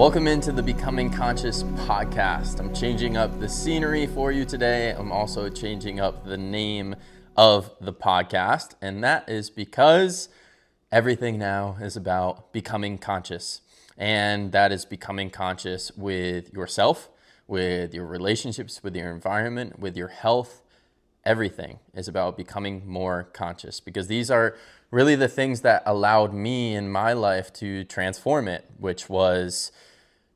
Welcome into the Becoming Conscious podcast. I'm changing up the scenery for you today. I'm also changing up the name of the podcast, and that is because everything now is about becoming conscious. And that is becoming conscious with yourself, with your relationships, with your environment, with your health. Everything is about becoming more conscious, because these are really the things that allowed me in my life to transform it, which was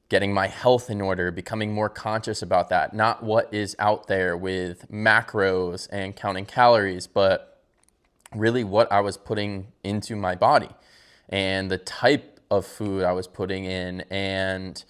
getting my health in order, becoming more conscious about that, not what is out there with macros and counting calories, but really what I was putting into my body and the type of food I was putting in and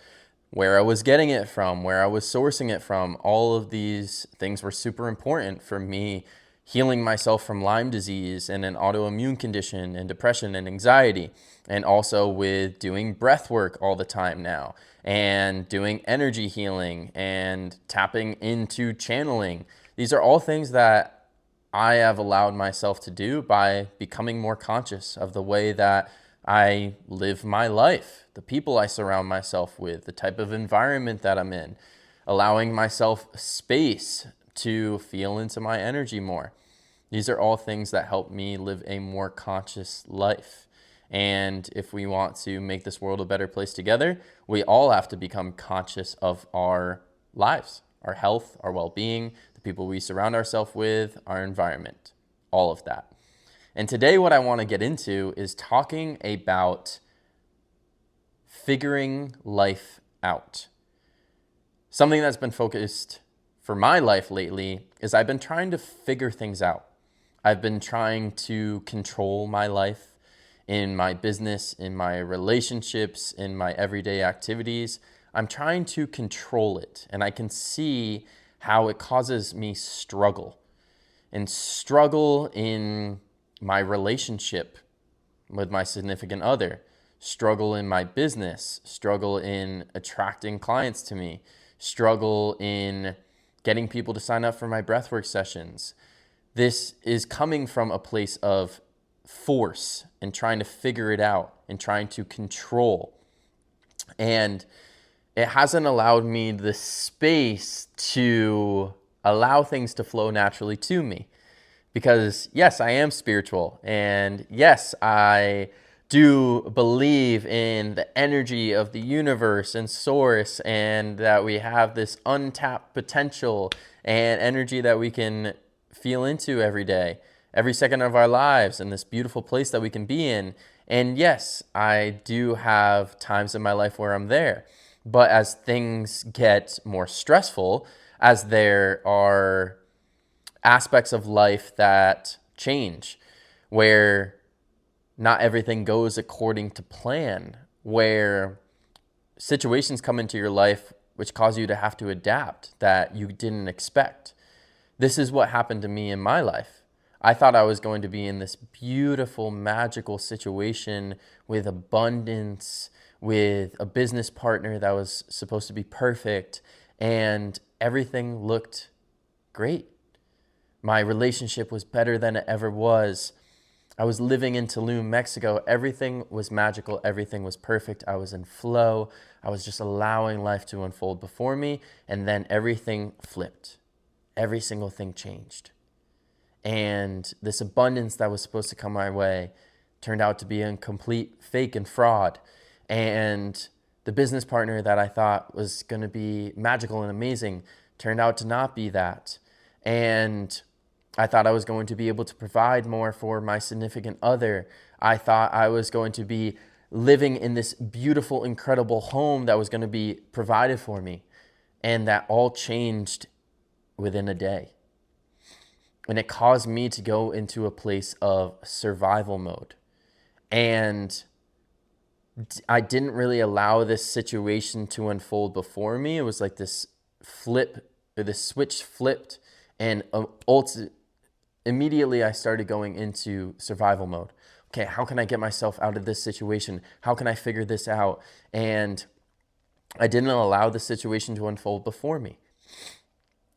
where I was getting it from, where I was sourcing it from. All of these things were super important for me healing myself from Lyme disease and an autoimmune condition and depression and anxiety, and also with doing breath work all the time now and doing energy healing and tapping into channeling. These are all things that I have allowed myself to do by becoming more conscious of the way that I live my life, the people I surround myself with, the type of environment that I'm in, allowing myself space to feel into my energy more. These are all things that help me live a more conscious life. And if we want to make this world a better place together, we all have to become conscious of our lives, our health, our well-being, the people we surround ourselves with, our environment, all of that. And today what I want to get into is talking about figuring life out. Something that's been focused for my life lately is I've been trying to figure things out. I've been trying to control my life in my business, in my relationships, in my everyday activities. I'm trying to control it, and I can see how it causes me struggle in my relationship with my significant other, struggle in my business, struggle in attracting clients to me, struggle in getting people to sign up for my breathwork sessions. This is coming from a place of force and trying to figure it out and trying to control. And it hasn't allowed me the space to allow things to flow naturally to me. Because yes, I am spiritual, and yes, I do believe in the energy of the universe and source, and that we have this untapped potential and energy that we can feel into every day, every second of our lives, and this beautiful place that we can be in. And yes, I do have times in my life where I'm there. But as things get more stressful, as there are aspects of life that change, where not everything goes according to plan, where situations come into your life which cause you to have to adapt that you didn't expect. This is what happened to me in my life. I thought I was going to be in this beautiful, magical situation with abundance, with a business partner that was supposed to be perfect, and everything looked great. My relationship was better than it ever was. I was living in Tulum, Mexico. Everything was magical. Everything was perfect. I was in flow. I was just allowing life to unfold before me. And then everything flipped. Every single thing changed. And this abundance that was supposed to come my way turned out to be a complete fake and fraud. And the business partner that I thought was going to be magical and amazing turned out to not be that. And I thought I was going to be able to provide more for my significant other. I thought I was going to be living in this beautiful, incredible home that was going to be provided for me. And that all changed within a day. And it caused me to go into a place of survival mode. And I didn't really allow this situation to unfold before me. It was like this switch flipped, and immediately I started going into survival mode. Okay, how can I get myself out of this situation? How can I figure this out? And I didn't allow the situation to unfold before me.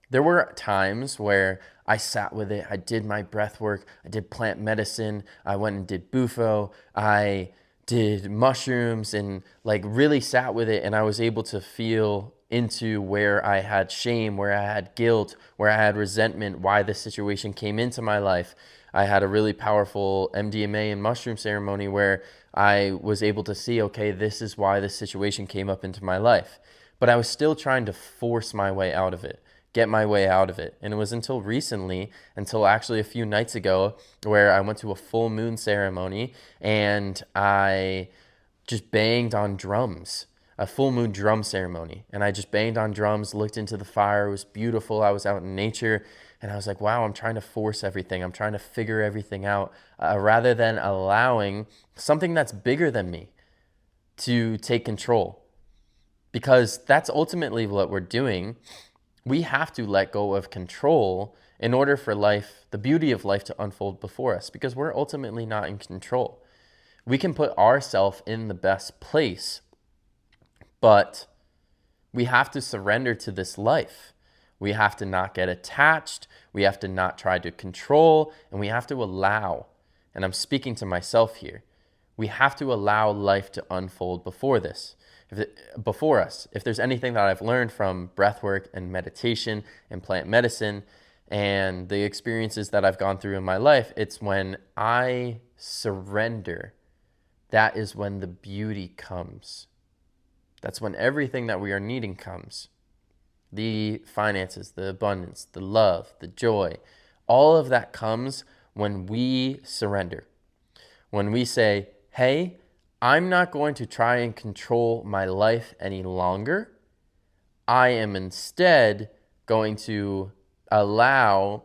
There were times where I sat with it. I did my breath work. I did plant medicine. I went and did Bufo. I did mushrooms and like really sat with it, and I was able to feel into where I had shame, where I had guilt, where I had resentment, why this situation came into my life. I had a really powerful MDMA and mushroom ceremony where I was able to see, okay, this is why this situation came up into my life. But I was still trying to force my way out of it, get my way out of it. And it was until recently, until actually a few nights ago, where I went to a full moon ceremony and I just banged on drums, a full moon drum ceremony. And I just banged on drums, looked into the fire. It was beautiful. I was out in nature and I was like, wow, I'm trying to force everything. I'm trying to figure everything out rather than allowing something that's bigger than me to take control. Because that's ultimately what we're doing. We have to let go of control in order for life, the beauty of life, to unfold before us, because we're ultimately not in control. We can put ourselves in the best place, but we have to surrender to this life. We have to not get attached. We have to not try to control, and we have to allow, and I'm speaking to myself here, we have to allow life to unfold before us. If there's anything that I've learned from breathwork and meditation and plant medicine and the experiences that I've gone through in my life, it's when I surrender, that is when the beauty comes. That's when everything that we are needing comes. The finances, the abundance, the love, the joy, all of that comes when we surrender. When we say, hey, I'm not going to try and control my life any longer. I am instead going to allow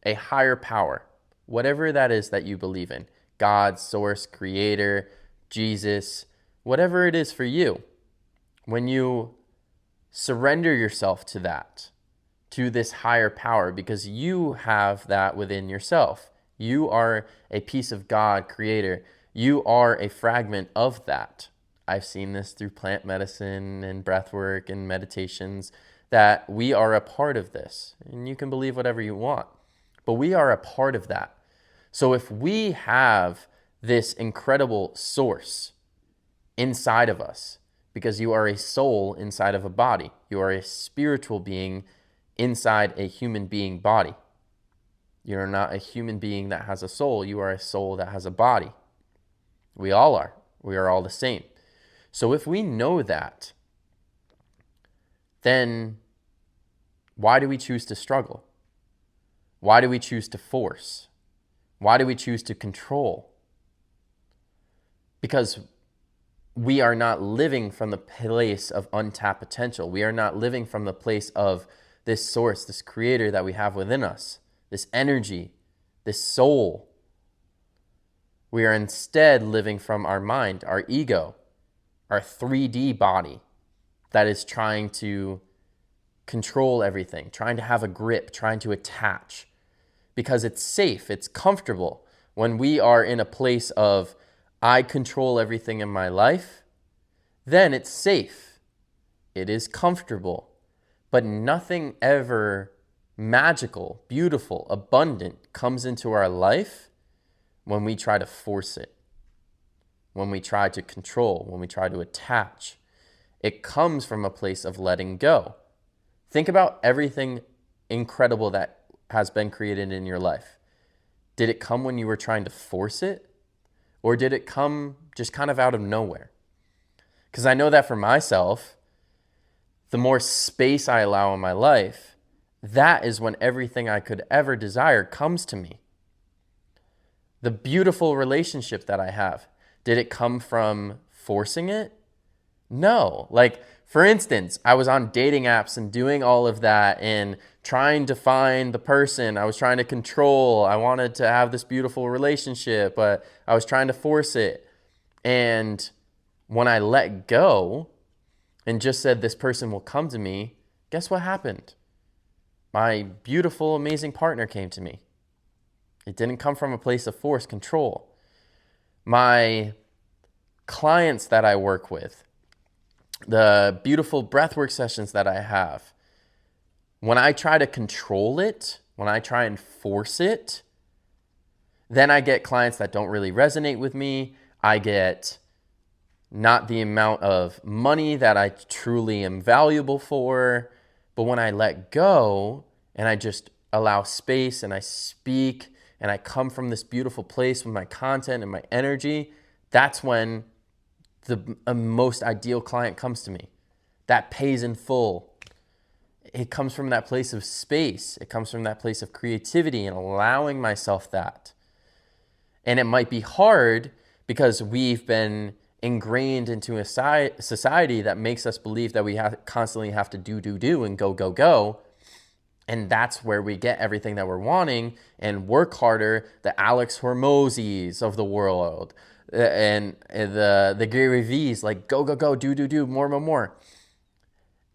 a higher power, whatever that is that you believe in, God, source, creator, Jesus, whatever it is for you. When you surrender yourself to that, to this higher power, because you have that within yourself. You are a piece of God, creator. You are a fragment of that. I've seen this through plant medicine and breathwork and meditations, that we are a part of this. And you can believe whatever you want, but we are a part of that. So if we have this incredible source inside of us, because you are a soul inside of a body, you are a spiritual being inside a human being body. You're not a human being that has a soul. You are a soul that has a body. We all are. We are all the same. So if we know that, then why do we choose to struggle? Why do we choose to force? Why do we choose to control? Because we are not living from the place of untapped potential. We are not living from the place of this source, this creator that we have within us, this energy, this soul. We are instead living from our mind, our ego, our 3D body that is trying to control everything, trying to have a grip, trying to attach, because it's safe, it's comfortable. When we are in a place of, I control everything in my life, then it's safe. It is comfortable. But nothing ever magical, beautiful, abundant comes into our life when we try to force it, when we try to control, when we try to attach. It comes from a place of letting go. Think about everything incredible that has been created in your life. Did it come when you were trying to force it? Or did it come just kind of out of nowhere? Because I know that for myself, the more space I allow in my life, that is when everything I could ever desire comes to me. The beautiful relationship that I have, did it come from forcing it? No. Like, for instance, I was on dating apps and doing all of that and trying to find the person. I was trying to control. I wanted to have this beautiful relationship, but I was trying to force it. And when I let go and just said, this person will come to me, guess what happened? My beautiful, amazing partner came to me. It didn't come from a place of force, control. My clients that I work with, the beautiful breathwork sessions that I have, when I try to control it, when I try and force it, then I get clients that don't really resonate with me. I get not the amount of money that I truly am valuable for. But when I let go and I just allow space and I speak and I come from this beautiful place with my content and my energy, that's when the most ideal client comes to me. That pays in full. It comes from that place of space. It comes from that place of creativity and allowing myself that. And it might be hard because we've been ingrained into a society that makes us believe that we constantly have to do and go. And that's where we get everything that we're wanting and work harder. The Alex Hormozis of the world and the Gary V's, like go, do, more.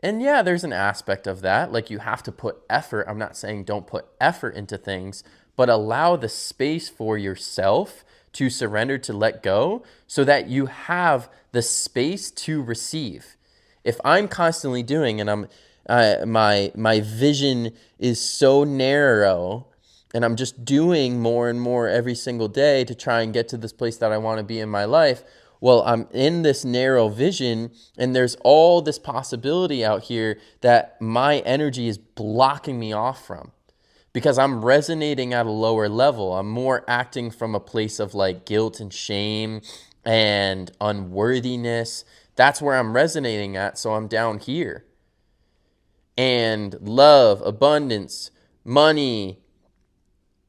And yeah, there's an aspect of that. Like you have to put effort. I'm not saying don't put effort into things, but allow the space for yourself to surrender, to let go, so that you have the space to receive. If I'm constantly doing and my vision is so narrow and I'm just doing more and more every single day to try and get to this place that I want to be in my life, well, I'm in this narrow vision and there's all this possibility out here that my energy is blocking me off from because I'm resonating at a lower level. I'm more acting from a place of like guilt and shame and unworthiness. That's where I'm resonating at. So I'm down here. And love, abundance, money,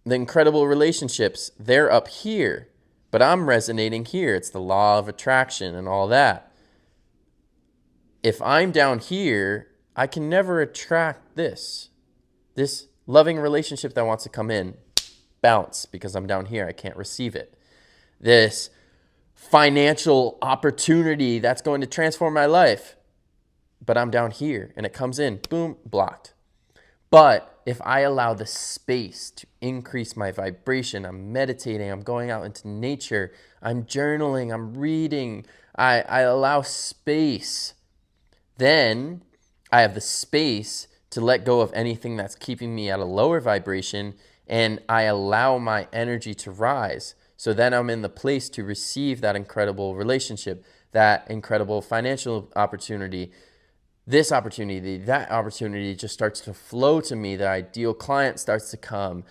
the incredible relationships, they're up here. But I'm resonating here. It's the law of attraction and all that. If I'm down here, I can never attract this loving relationship that wants to come in, bounce, because I'm down here. I can't receive it. This financial opportunity that's going to transform my life, but I'm down here and it comes in, boom, blocked. But if I allow the space to increase my vibration, I'm meditating, I'm going out into nature, I'm journaling, I'm reading, I allow space, then I have the space to let go of anything that's keeping me at a lower vibration, and I allow my energy to rise. So then I'm in the place to receive that incredible relationship, that incredible financial opportunity, this opportunity, that opportunity just starts to flow to me. The ideal client starts to come.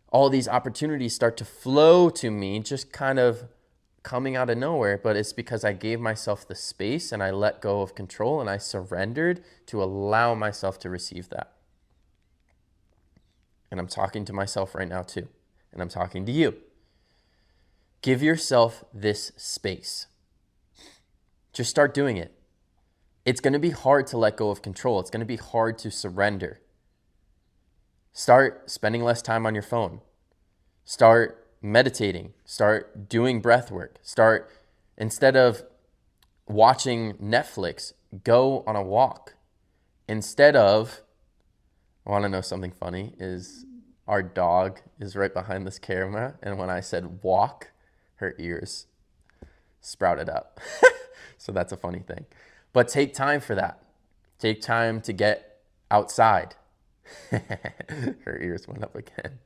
All these opportunities start to flow to me, just kind of coming out of nowhere. But it's because I gave myself the space and I let go of control and I surrendered to allow myself to receive that. And I'm talking to myself right now too. And I'm talking to you. Give yourself this space. Just start doing it. It's going to be hard to let go of control. It's going to be hard to surrender. Start spending less time on your phone. Start meditating. Start doing breath work. Start, instead of watching Netflix, go on a walk. Instead of, I want to know something funny, is our dog is right behind this camera. And when I said walk, her ears sprouted up. So that's a funny thing. But take time for that. Take time to get outside. Her ears went up again.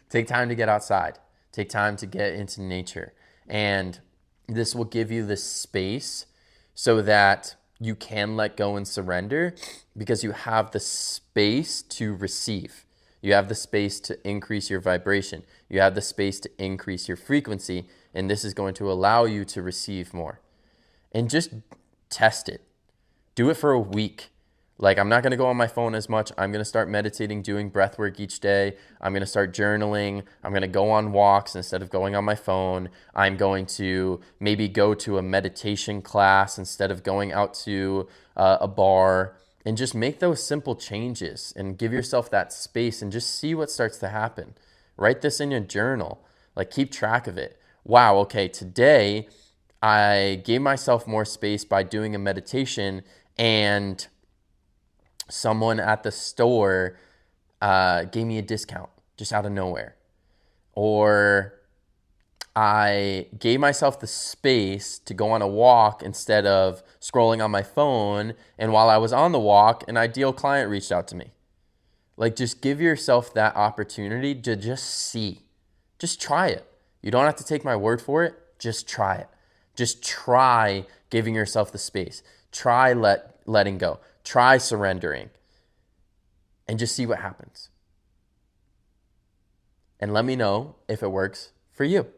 Take time to get outside. Take time to get into nature. And this will give you the space so that you can let go and surrender because you have the space to receive. You have the space to increase your vibration. You have the space to increase your frequency. And this is going to allow you to receive more. And just test it. Do it for a week. Like, I'm not going to go on my phone as much. I'm going to start meditating, doing breath work each day. I'm going to start journaling. I'm going to go on walks instead of going on my phone. I'm going to maybe go to a meditation class instead of going out to a bar, and just make those simple changes and give yourself that space and just see what starts to happen. Write this in your journal. Like, keep track of it. Wow, okay, today I gave myself more space by doing a meditation, and someone at the store gave me a discount just out of nowhere. Or I gave myself the space to go on a walk instead of scrolling on my phone. And while I was on the walk, an ideal client reached out to me. Like, just give yourself that opportunity to just see. Just try it. You don't have to take my word for it. Just try it. Just try giving yourself the space. Try letting go. Try surrendering. And just see what happens. And let me know if it works for you.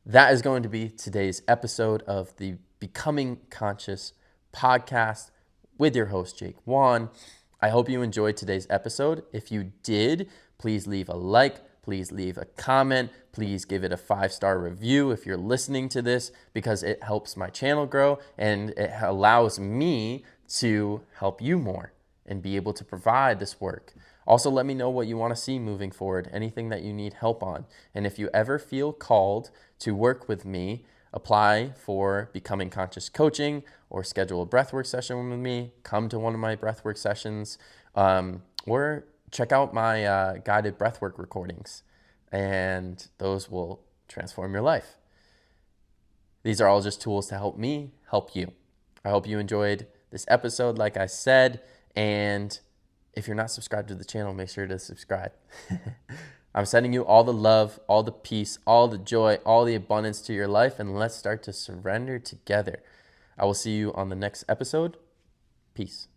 That is going to be today's episode of the Becoming Conscious podcast with your host, Jake Whan. I hope you enjoyed today's episode. If you did, please leave a like, please leave a comment, please give it a 5-star review if you're listening to this, because it helps my channel grow and it allows me to help you more and be able to provide this work. Also, let me know what you want to see moving forward, anything that you need help on. And if you ever feel called to work with me, apply for Becoming Conscious coaching or schedule a breathwork session with me, come to one of my breathwork sessions, or check out my guided breathwork recordings, and those will transform your life. These are all just tools to help me help you. I hope you enjoyed this episode, like I said, and if you're not subscribed to the channel, make sure to subscribe. I'm sending you all the love, all the peace, all the joy, all the abundance to your life, and let's start to surrender together. I will see you on the next episode. Peace.